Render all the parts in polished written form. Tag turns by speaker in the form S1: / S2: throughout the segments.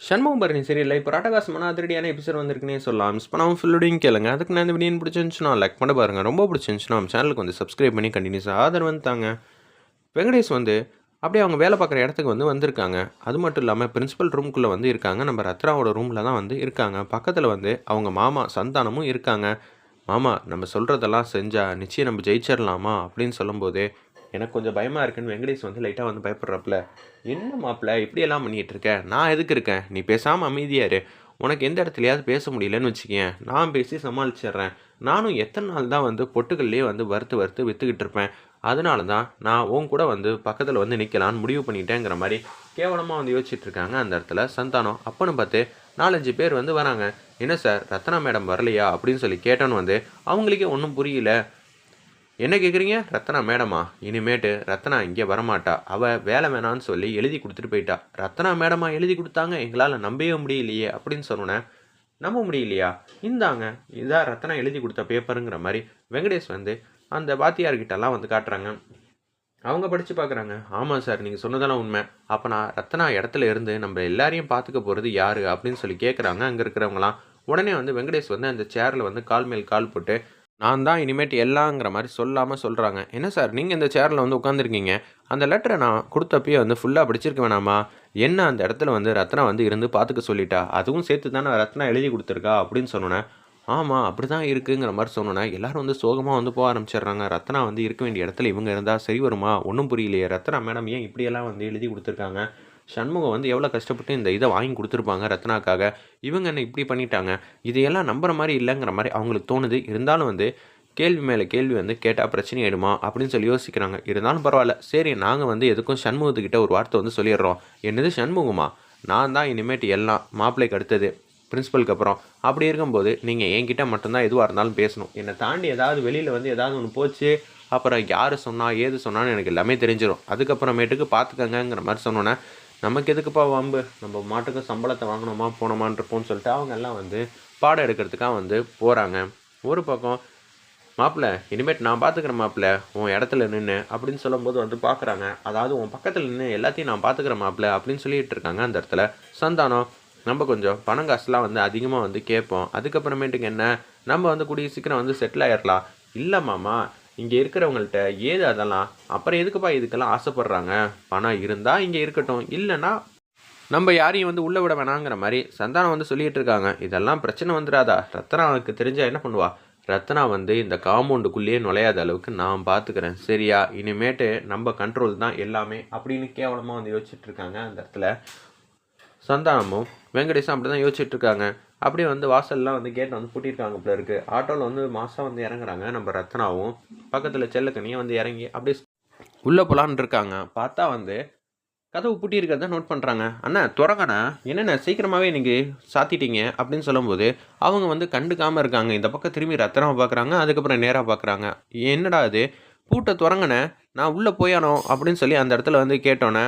S1: சண்முகம் பரணி சரியில்லை இப்போ ராட்டகாசமான அதிரடியான எபிசோட் வந்திருக்குன்னே சொல்லலாம். மிஸ் பண்ணாமல் ஃபுல்லோடையும் கேளுங்க. அதுக்கு நான் இந்த வீடியோ பிடிச்சிருந்துச்சுன்னா லைக் பண்ண பாருங்கள். ரொம்ப பிடிச்சிருந்துச்சுன்னா நம்ம சேனலுக்கு வந்து சப்ஸ்கிரைப் பண்ணி கண்டினியூஸாக ஆதரவு வந்துட்டாங்க. வெங்கடேஷ் வந்து அப்படியே அவங்க வேலை பார்க்குற இடத்துக்கு வந்து வந்திருக்காங்க. அது மட்டும் இல்லாமல் பிரின்சிபல் ரூம்குள்ளே வந்து இருக்காங்க. நம்ம ரத்னாவோட ரூமில் தான் வந்து இருக்காங்க. பக்கத்தில் வந்து அவங்க மாமா சந்தானமும் இருக்காங்க. மாமா நம்ம சொல்கிறதெல்லாம் செஞ்சால் நிச்சயம் நம்ம ஜெயிச்சிடலாமா அப்படின்னு சொல்லும்போது எனக்கு கொஞ்சம் பயமாக இருக்குன்னு வெங்கடேஷ் வந்து லைட்டாக வந்து பயப்படுறாப்புல. என்ன மாப்பிள்ள இப்படியெல்லாம் பண்ணிகிட்டு இருக்கேன், நான் எதுக்கு இருக்கேன், நீ பேசாமல் அமைதியாரு. உனக்கு எந்த இடத்துலையாவது பேச முடியலன்னு வச்சுக்கேன், நான் பேசி சமாளிச்சிட்றேன். நானும் எத்தனை நாள் தான் வந்து பொட்டுக்கள்லேயே வந்து வறுத்து வறுத்து விற்றுக்கிட்டு இருப்பேன். அதனால தான் நான் உன் கூட வந்து பக்கத்தில் வந்து நிற்கலான்னு முடிவு பண்ணிட்டேங்கிற மாதிரி கேவலமாக வந்து யோசிச்சுட்டு இருக்காங்க. அந்த இடத்துல சந்தானம் அப்பன்னு பார்த்து 4-5 பேர் வந்து வராங்க. என்ன சார் ரத்னா மேடம் வரலையா அப்படின்னு சொல்லி கேட்டோன்னு வந்து அவங்களுக்கே ஒன்றும் புரியல. என்ன கேட்குறீங்க, ரத்னா மேடமா? இனிமேட்டு ரத்னா இங்கே வரமாட்டா, அவள் வேலை வேணான்னு சொல்லி எழுதி கொடுத்துட்டு போயிட்டா. ரத்னா மேடமா எழுதி கொடுத்தாங்க, எங்களால் நம்பவே முடியலையே அப்படின்னு சொன்னேன். நம்ப முடியலையா? இந்தாங்க இதான் ரத்னா எழுதி கொடுத்த பேப்பருங்கிற மாதிரி வெங்கடேஷ் வந்து அந்த வாத்தியார்கிட்டலாம் வந்து காட்டுறாங்க. அவங்க படித்து பார்க்குறாங்க. ஆமாம் சார், நீங்கள் சொன்னதெல்லாம் உண்மை. அப்போ நான் ரத்னா இடத்துல இருந்து நம்ம எல்லாரையும் பார்த்துக்க போகிறது யார் அப்படின்னு சொல்லி கேட்குறாங்க அங்கே இருக்கிறவங்களாம். உடனே வந்து வெங்கடேஷ் வந்து அந்த சேரில் வந்து கால் மேல் கால் போட்டு நான் தான் இனிமேட்டு எல்லாங்கிற மாதிரி சொல்லாமல் சொல்கிறாங்க. என்ன சார் நீங்கள் இந்த சேரில் வந்து உட்காந்துருக்கீங்க, அந்த லெட்டரை நான் கொடுத்தப்பயே வந்து ஃபுல்லாக படிச்சிருக்க வேணாமா? என்ன அந்த இடத்துல வந்து ரத்னா வந்து இருந்து பார்த்துக்க சொல்லிட்டா, அதுவும் சேர்த்து தானே ரத்னா எழுதி கொடுத்துருக்கா அப்படின்னு சொன்னோன்னே ஆமாம் அப்படி தான் இருக்குங்கிற மாதிரி சொன்னோன்னே எல்லோரும் வந்து சோகமாக வந்து போக ஆரம்பிச்சிடுறாங்க. ரத்னா வந்து இருக்க வேண்டிய இடத்துல இவங்க இருந்தால் சரி வருமா? ஒன்றும் புரியலையே. ரத்னா மேடம் ஏன் இப்படியெல்லாம் வந்து எழுதி கொடுத்துருக்காங்க? சண்முகம் வந்து எவ்வளோ கஷ்டப்பட்டு இந்த இதை வாங்கி கொடுத்துருப்பாங்க ரத்னாக்காக, இவங்க என்ன இப்படி பண்ணிட்டாங்க? இதையெல்லாம் நம்புற மாதிரி இல்லைங்கிற மாதிரி அவங்களுக்கு தோணுது. இருந்தாலும் வந்து கேள்வி மேலே கேள்வி வந்து கேட்டால் பிரச்சனை ஆகிடுமா அப்படின்னு சொல்லி யோசிக்கிறாங்க. இருந்தாலும் பரவாயில்ல, சரி நாங்கள் வந்து எதுக்கும் சண்முகத்துக்கிட்ட ஒரு வார்த்தை வந்து சொல்லிடுறோம். என்னது சண்முகமா? நான் தான் இனிமேட்டு எல்லாம் மாப்பிள்ளைக்கு அடுத்தது பிரின்ஸிபலுக்கு அப்புறம். அப்படி இருக்கும்போது நீங்கள் என்கிட்ட மட்டும்தான் எதுவாக இருந்தாலும் பேசணும். என்னை தாண்டி ஏதாவது வெளியில் வந்து ஏதாவது ஒன்று போச்சு, அப்புறம் யார் சொன்னால் ஏது சொன்னான்னு எனக்கு எல்லாமே தெரிஞ்சிடும். அதுக்கப்புறமேட்டுக்கு பார்த்துக்கங்கிற மாதிரி சொன்னோன்னே நமக்கு எதுக்குப்பா வம்பு, நம்ம மாட்டுக்கு சம்பளத்தை வாங்கினோமா போனோமான் இருப்போம்னு சொல்லிட்டு அவங்க எல்லாம் வந்து பாடம் எடுக்கிறதுக்காக வந்து போகிறாங்க. ஒரு பக்கம் மாப்பிள்ளை இனிமேட் நான் பார்த்துக்கிறேன் மாப்பிள்ளை உன் இடத்துல நின்று அப்படின்னு சொல்லும்போது வந்து பார்க்குறாங்க. அதாவது உன் பக்கத்தில் நின்று எல்லாத்தையும் நான் பார்த்துக்கிறேன் மாப்பிள்ளை அப்படின்னு சொல்லிட்டு இருக்காங்க. அந்த இடத்துல சந்தானம் நம்ம கொஞ்சம் பணம் காசுலாம் வந்து அதிகமாக வந்து கேட்போம், அதுக்கப்புறமேட்டுக்கு என்ன நம்ம வந்து கூடிய சீக்கிரம் வந்து செட்டில் ஆகிடலாம். இல்லை மாமா, இங்கே இருக்கிறவங்கள்ட்ட ஏது அதெல்லாம், அப்புறம் எதுக்குப்பா இதுக்கெல்லாம் ஆசைப்படுறாங்க? பணம் இருந்தால் இங்கே இருக்கட்டும், இல்லைன்னா நம்ம யாரையும் வந்து உள்ளே விட வேணாங்கிற மாதிரி சந்தானம் வந்து சொல்லிகிட்டு இருக்காங்க. இதெல்லாம் பிரச்சனை வந்துடாதா? ரத்னாவுக்கு தெரிஞ்சால் என்ன பண்ணுவா? ரத்னா வந்து இந்த காம்பவுண்டுக்குள்ளேயே நுழையாத அளவுக்கு நான் பார்த்துக்கிறேன், சரியா? இனிமேட்டு நம்ம கண்ட்ரோல் தான் எல்லாமே அப்படின்னு கேவலமாக வந்து யோசிச்சுட்டு இருக்காங்க. அந்த இடத்துல சந்தானமும் வெங்கடேஷும் அப்படி தான் யோசிச்சுட்டு இருக்காங்க. அப்படியே வந்து வாசல்லாம் வந்து கேட்டை வந்து பூட்டியிருக்காங்க போல இருக்குது. ஆட்டோவில் வந்து மாதம் வந்து இறங்குறாங்க. நம்ம ரத்னாவும் பக்கத்தில் செல்லக்கனியும் வந்து இறங்கி அப்படியே உள்ளே போகலான்னு இருக்காங்க. பார்த்தா வந்து கதவு பூட்டி இருக்கிறத நோட் பண்ணுறாங்க. அண்ணா துறங்கண்ணா, என்னென்ன சீக்கிரமாகவே இன்றைக்கி சாத்திட்டீங்க அப்படின்னு சொல்லும்போது அவங்க வந்து கண்டுக்காமல் இருக்காங்க. இந்த பக்கம் திரும்பி ரத்னாவை பார்க்குறாங்க, அதுக்கப்புறம் நேராக பார்க்குறாங்க. என்னடா இது பூட்டை துறங்கண்ணே, நான் உள்ளே போயானோ அப்படின்னு சொல்லி அந்த இடத்துல வந்து கேட்டோன்னே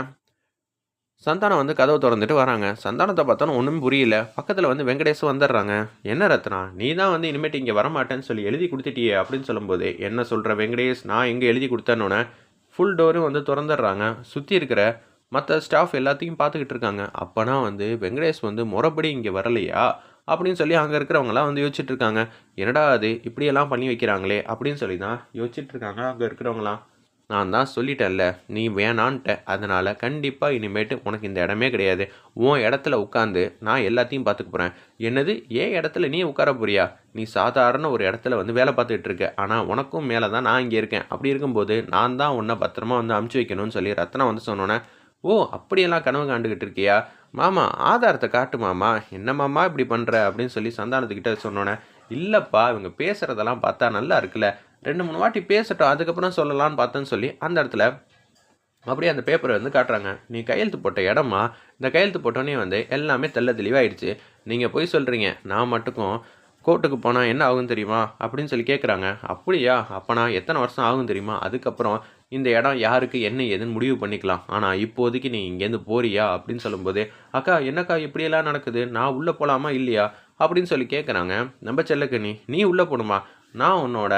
S1: சந்தானம் வந்து கதவை திறந்துட்டு வராங்க. சந்தானத்தை பார்த்தாலும் ஒன்றும் புரியல. பக்கத்தில் வந்து வெங்கடேஷும் வந்துடுறாங்க. என்ன ரத்னா, நீ தான் வந்து இனிமேட்டு இங்கே வரமாட்டேன்னு சொல்லி எழுதி கொடுத்துட்டியே அப்படின்னு சொல்லும்போது என்ன சொல்கிற வெங்கடேஷ், நான் எங்கே எழுதி கொடுத்தேன்னொன்னே ஃபுல் டோரும் வந்து திறந்துடுறாங்க. சுற்றி இருக்கிற மற்ற ஸ்டாஃப் எல்லாத்தையும் பார்த்துக்கிட்டு இருக்காங்க. அப்போனா வந்து வெங்கடேஷ் வந்து முறைப்படி இங்கே வரலையா அப்படின்னு சொல்லி அங்கே இருக்கிறவங்களாம் வந்து யோசிச்சுட்டு இருக்காங்க. என்னடா அது இப்படியெல்லாம் பண்ணி வைக்கிறாங்களே அப்படின்னு சொல்லி தான் யோசிச்சுட்டு இருக்காங்க அங்கே இருக்கிறவங்களாம். நான் தான் சொல்லிட்டேன்ல, நீ வேணான்ட்ட, அதனால் கண்டிப்பாக இனிமேட்டு உனக்கு இந்த இடமே கிடையாது. உன் இடத்துல உட்காந்து நான் எல்லாத்தையும் பார்த்துக்க போகிறேன். என்னது ஏன் இடத்துல நீ உட்கார போறியா? நீ சாதாரண ஒரு இடத்துல வந்து வேலை பார்த்துக்கிட்டு இருக்க, ஆனால் உனக்கும் மேலே தான் நான் இங்கே இருக்கேன். அப்படி இருக்கும்போது நான் தான் உன்னை பத்திரமா வந்து அமுச்சு வைக்கணும்னு சொல்லி ரத்னா வந்து சொன்னோன்னே ஓ அப்படியெல்லாம் கனவு காண்டுக்கிட்டு இருக்கியா? மாமா ஆதாரத்தை காட்டு மாமா, என்ன மாமா இப்படி பண்ணுற அப்படின்னு சொல்லி சந்தானத்துக்கிட்ட சொன்னோன்னே இல்லைப்பா இவங்க பேசுகிறதெல்லாம் பார்த்தா நல்லா இருக்குல்ல, 2-3 வாட்டி பேசட்டும் அதுக்கப்புறம் சொல்லலான்னு பார்த்தேன்னு சொல்லி அந்த இடத்துல அப்படியே அந்த பேப்பரை வந்து காட்டுறாங்க. நீ கையெழுத்து போட்ட இடமா? இந்த கையெழுத்து போட்டோன்னே வந்து எல்லாமே தெள்ள தெளிவாயிடுச்சு. நீங்கள் போய் சொல்கிறீங்க, நான் மட்டுக்கும் கோர்ட்டுக்கு போனால் என்ன ஆகும் தெரியுமா அப்படின்னு சொல்லி கேட்குறாங்க. அப்படியா? அப்போனா எத்தனை வருஷம் ஆகும் தெரியுமா? அதுக்கப்புறம் இந்த இடம் யாருக்கு என்ன ஏதுன்னு முடிவு பண்ணிக்கலாம். ஆனால் இப்போதைக்கு நீ இங்கேருந்து போறியா அப்படின்னு சொல்லும்போது அக்கா என்னக்கா இப்படியெல்லாம் நடக்குது, நான் உள்ளே போகலாமா இல்லையா அப்படின்னு சொல்லி கேட்குறாங்க. நம்ம செல்லக்கண்ணி, நீ உள்ளே போகணுமா? நான் உன்னோட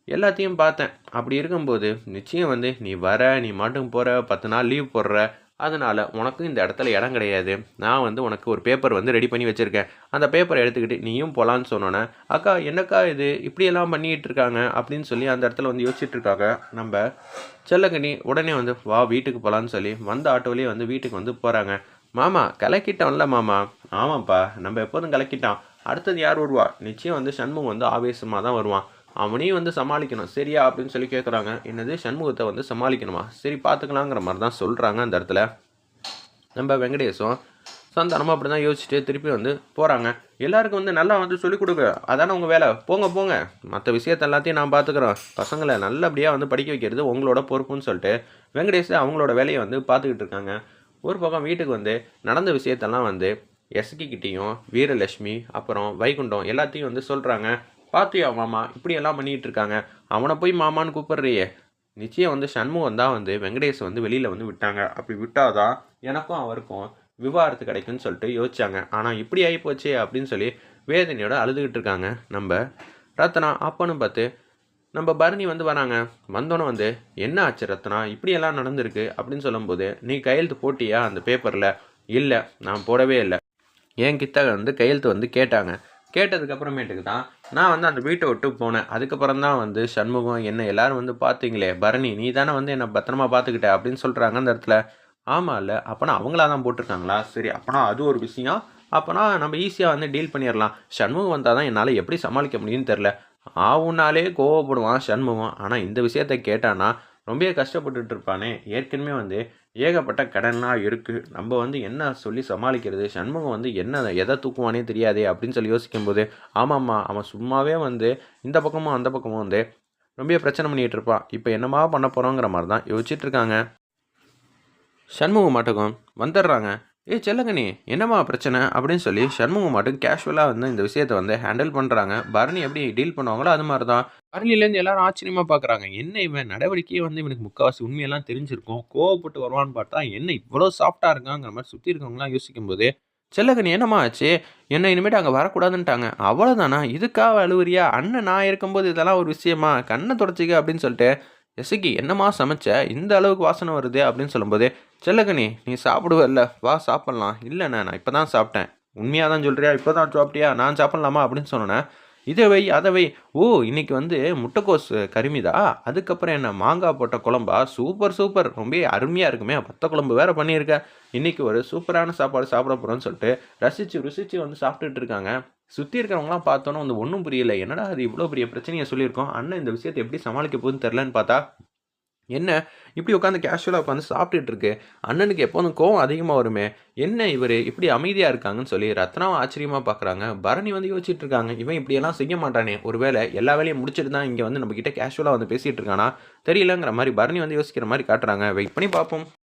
S1: எல்லாத்தையும் பார்த்தேன். அப்படி இருக்கும்போது நிச்சயம் வந்து நீ வர, நீ மாட்டும் போகிற, 10 நாள் லீவ் போடுற, அதனால் உனக்கும் இந்த இடத்துல இடம் கிடையாது. நான் வந்து உனக்கு ஒரு பேப்பர் வந்து ரெடி பண்ணி வச்சுருக்கேன். அந்த பேப்பரை எடுத்துக்கிட்டு நீயும் போகலான்னு சொன்னோன்னே, அக்கா என்னக்கா இது இப்படியெல்லாம் பண்ணிகிட்டு இருக்காங்க அப்படின்னு சொல்லி அந்த இடத்துல வந்து யோசிச்சுட்டு இருக்காங்க நம்ம செல்லக்கனி. உடனே வந்து வா வீட்டுக்கு போகலான்னு சொல்லி வந்த ஆட்டோலேயே வந்து வீட்டுக்கு வந்து போகிறாங்க. மாமா கலக்கிட்டோம்ல மாமா. ஆமாப்பா நம்ம எப்போதும் கலக்கிட்டான். அடுத்தது யார் வருவா? நிச்சயம் வந்து சண்முகம் வந்து ஆவேசமாக தான் வருவான். அவனையும் வந்து சமாளிக்கணும் சரியா அப்படின்னு சொல்லி கேட்குறாங்க. என்னது சண்முகத்தை வந்து சமாளிக்கணுமா? சரி பார்த்துக்கலாங்கிற மாதிரி தான் சொல்கிறாங்க அந்த இடத்துல. நம்ம வெங்கடேஷும் சந்தானமும் அப்படி தான் யோசிச்சுட்டு திருப்பி வந்து போகிறாங்க. எல்லாருக்கும் வந்து நல்லா வந்து சொல்லிக் கொடுங்க, அதானே உங்கள் வேலை, போங்க போங்க, மற்ற விஷயத்த எல்லாத்தையும் நான் பார்த்துக்குறோம், பசங்களை நல்லபடியாக வந்து படிக்க வைக்கிறது உங்களோட பொறுப்புன்னு சொல்லிட்டு வெங்கடேஷ் அவங்களோட வேலையை வந்து பார்த்துக்கிட்டு இருக்காங்க. ஒரு பக்கம் வீட்டுக்கு வந்து நடந்த விஷயத்தெல்லாம் வந்து எஸ்கிக்கிட்டேயும் வீரலட்சுமி அப்புறம் வைகுண்டம் எல்லாத்தையும் வந்து சொல்கிறாங்க. பார்த்தியா மாமா இப்படியெல்லாம் பண்ணிகிட்டு இருக்காங்க, அவனை போய் மாமான்னு கூப்பிட்றியே. நிச்சயம் வந்து சண்முகம் தான் வந்து வெங்கடேஷ் வந்து வெளியில் வந்து விட்டாங்க. அப்படி விட்டாதான் எனக்கும் அவருக்கும் விவாகரத்து கிடைக்குன்னு சொல்லிட்டு யோசிச்சாங்க. ஆனால் இப்படி ஆகிப்போச்சே அப்படின்னு சொல்லி வேதனையோட அழுதுகிட்டு இருக்காங்க நம்ம ரத்னா. அப்பன்னு பார்த்து நம்ம பரணி வந்து வராங்க. வந்தோன்னே வந்து என்ன ஆச்சு ரத்னா, இப்படியெல்லாம் நடந்திருக்கு அப்படின்னு சொல்லும்போது, நீ கையெழுத்து போட்டியா அந்த பேப்பரில்? இல்லை நான் போடவே இல்லை. என்கிட்ட வந்து கையெழுத்து வந்து கேட்டாங்க. கேட்டதுக்கப்புறமேட்டுக்கு தான் நான் வந்து அந்த வீட்டை விட்டு போனேன். அதுக்கப்புறம் தான் வந்து சண்முகம் என்ன எல்லோரும் வந்து பார்த்தீங்களே பரணி, நீ தானே வந்து என்னை பத்திரமா பார்த்துக்கிட்ட அப்படின்னு சொல்கிறாங்க அந்த இடத்துல. ஆமாம் இல்லை அப்போனா அவங்களா தான் போட்டிருக்காங்களா? சரி அப்போனா அது ஒரு விஷயம். அப்போனா நம்ம ஈஸியாக வந்து டீல் பண்ணிடலாம். சண்முகம் வந்தால் தான் என்னால் எப்படி சமாளிக்க முடியும்னு தெரில. ஆவுனாலே கோவப்படுவான் சண்முகம். ஆனால் இந்த விஷயத்த கேட்டானா ரொம்ப கஷ்டப்பட்டுட்டு இருப்பானே. ஏற்கனவே வந்து ஏகப்பட்ட கடன்லாம் இருக்குது. நம்ம வந்து என்ன சொல்லி சமாளிக்கிறது? சண்முகம் வந்து என்ன எதை தூக்குவானே தெரியாதே அப்படின்னு சொல்லி யோசிக்கும்போது, ஆமாம்மா அவன் சும்மாவே வந்து இந்த பக்கமும் அந்த பக்கமும் வந்து ரொம்ப பிரச்சனை பண்ணிகிட்டு இருப்பான். இப்போ என்னமா பண்ண போகிறோங்கிற மாதிரி தான் யோசிச்சுட்டு இருக்காங்க. சண்முகம் மாட்டுக்கும் வந்துடுறாங்க. செல்லக்கனி என்னம்மா பிரச்சனை அப்படின்னு சொல்லி சண்முகம் மாட்டும் கேஷுவலாக வந்து இந்த விஷயத்தை வந்து ஹேண்டில் பண்ணுறாங்க. பரணி எப்படி டீல் பண்ணுவாங்களோ அது மாதிரி தான். பரணிலேருந்து எல்லாரும் ஆச்சரியமாக பார்க்குறாங்க. என்ன இவன் நடவடிக்கையே வந்து இவனுக்கு முக்கால்வாசி உண்மையெல்லாம் தெரிஞ்சிருக்கும், கோவப்பட்டு வருவான்னு பார்த்தா என்ன இவ்வளோ சாஃப்டாக இருக்காங்கிற மாதிரி சுற்றி இருக்கவங்களாம் யோசிக்கும்போது, செல்லக்கனி என்னம்மா ஆச்சு? என்ன இனிமேட்டு அங்கே வரக்கூடாதுன்ட்டாங்க. அவ்வளோதானா? இதுக்காக அழுவுறியா? அண்ணன் நான் இருக்கும்போது இதெல்லாம் ஒரு விஷயமா? கண்ணை தொடச்சிக்க அப்படின்னு சொல்லிட்டு, எசக்கி என்னம்மா சமைச்ச, இந்த அளவுக்கு வாசனை வருது அப்படின்னு சொல்லும்போது, செல்லக்கனி நீ சாப்பிடுவல்ல, வா சாப்பிட்லாம். இல்லைண்ணே நான் இப்போ தான் சாப்பிட்டேன். உண்மையாக தான் சொல்கிறியா? இப்போ தான் சாப்பிட்டியா? நான் சாப்பிட்லாமா அப்படின்னு சொன்னேன். இதை வை அதை வை. ஓ இன்னைக்கு வந்து முட்டைக்கோஸ் கருமிதா, அதுக்கப்புறம் என்ன மாங்காய் போட்ட குழம்பா? சூப்பர் சூப்பர், ரொம்ப அருமையாக இருக்குமே, வத்த குழம்பு வேறு பண்ணியிருக்க. இன்றைக்கி ஒரு சூப்பரான சாப்பாடு சாப்பிட போகிறோன்னு சொல்லிட்டு ரசித்து ருசித்து வந்து சாப்பிட்டுட்டு இருக்காங்க. சுற்றி இருக்கிறவங்களாம் பார்த்தோன்னே வந்து ஒன்றும் புரியல. என்னடா அது இவ்வளோ பெரிய பிரச்சனையை சொல்லியிருக்கோம், அண்ணன் இந்த விஷயத்தை எப்படி சமாளிக்க போகுதுன்னு தெரிலன்னு பார்த்தா, என்ன இப்படி உட்காந்து கேஷுவலாக உட்காந்து சாப்பிட்டுட்டு இருக்கு. அண்ணனுக்கு எப்போதும் கோவம் அதிகமாக வருமே, என்ன இவர் இப்படி அமைதியாக இருக்காங்கன்னு சொல்லி ரத்னாவும் ஆச்சரியமாக பார்க்குறாங்க. பரணி வந்து யோசிச்சுட்டு இருக்காங்க, இவன் இப்படியெல்லாம் செய்ய மாட்டானே, ஒருவேளை எல்லா வேலையும் முடிச்சுட்டு தான் இங்கே வந்து நம்மக்கிட்ட கேஷுவலாக வந்து பேசிகிட்டு இருக்கானா தெரியலங்கிற மாதிரி பரணி வந்து யோசிக்கிற மாதிரி காட்டுறாங்க. வெயிட் பண்ணி பார்ப்போம்.